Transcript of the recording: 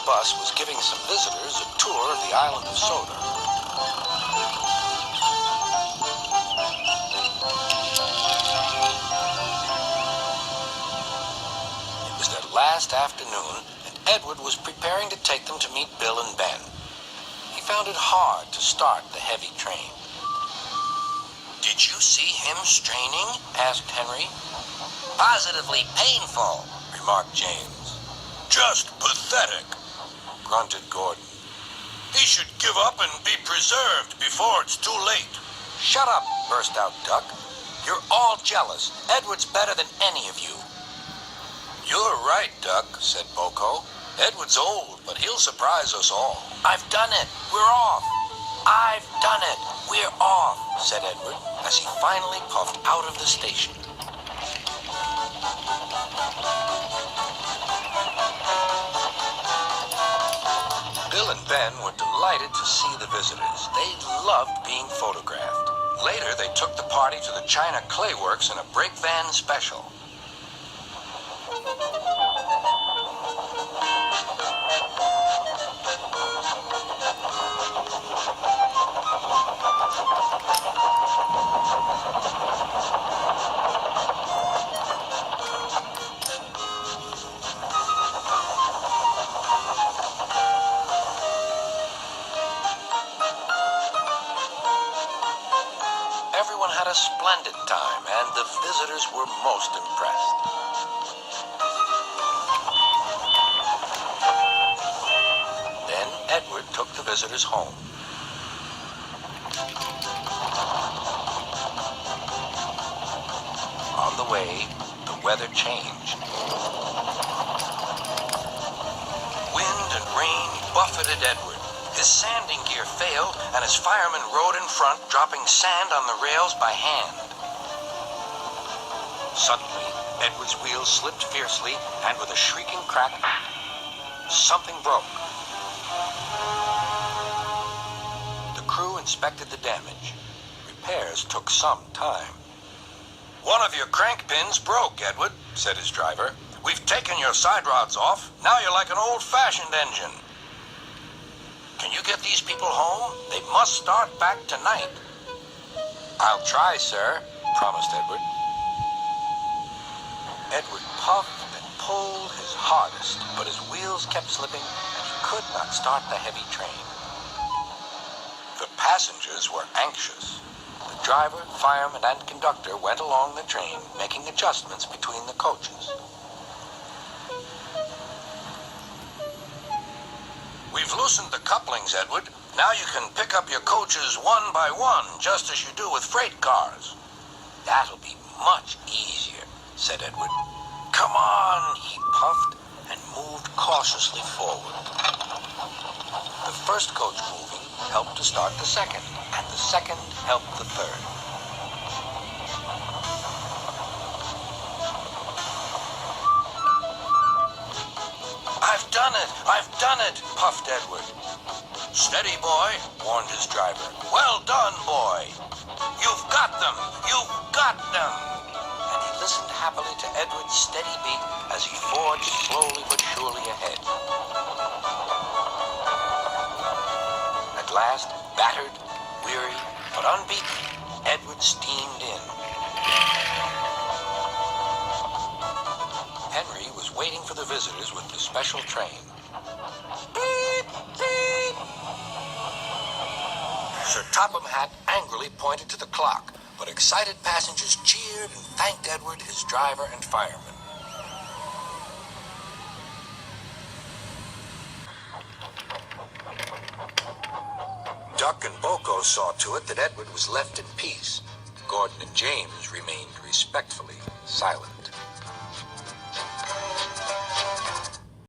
bus was giving some visitors a tour of the island of Soda. It was their last afternoon, and Edward was preparing to take them to meet Bill and Ben. He found it hard to start the heavy train. "Did you see him straining?" asked Henry. "Positively painful," remarked James. "Just pathetic," grunted Gordon. "He should give up and be preserved before it's too late." "Shut up," burst out Duck. "You're all jealous. Edward's better than any of you." "You're right, Duck," said Boko. "Edward's old, but he'll surprise us all." "I've done it. We're off." "I've done it. We're off," said Edward, as he finally puffed out of the station. Bill and Ben were delighted to see the visitors. They loved being photographed. Later, they took the party to the China Clay Works in a brake van special. Everyone had a splendid time, and the visitors were most impressed. Then Edward took the visitors home. On the way, the weather changed. Wind and rain buffeted Edward. His sanding gear failed, and his firemen rode in front, dropping sand on the rails by hand. Suddenly, Edward's wheels slipped fiercely, and with a shrieking crack, something broke. The crew inspected the damage. Repairs took some time. "One of your crank pins broke, Edward," said his driver. "We've taken your side rods off. Now you're like an old-fashioned engine." "Can you get these people home? They must start back tonight." "I'll try, sir," promised Edward. Edward puffed and pulled his hardest, but his wheels kept slipping, and he could not start the heavy train. The passengers were anxious. The driver, fireman, and conductor went along the train, making adjustments between the coaches. "We've loosened the couplings, Edward. Now you can pick up your coaches one by one, just as you do with freight cars." "That'll be much easier," said Edward. "Come on," he puffed and moved cautiously forward. The first coach moving helped to start the second, and the second helped the third. "I've done it! I've done it!" puffed Edward. "Steady, boy," warned his driver. "Well done, boy. You've got them! You've got them!" And he listened happily to Edward's steady beat as he forged slowly but surely ahead. At last, battered, weary, but unbeaten, Edward steamed in. Henry was waiting for the visitors with the special train. Beep! Beep! Sir Topham Hatt angrily pointed to the clock, but excited passengers cheered and thanked Edward, his driver, and firemen. Duck and Boko saw to it that Edward was left in peace. Gordon and James remained respectfully silent.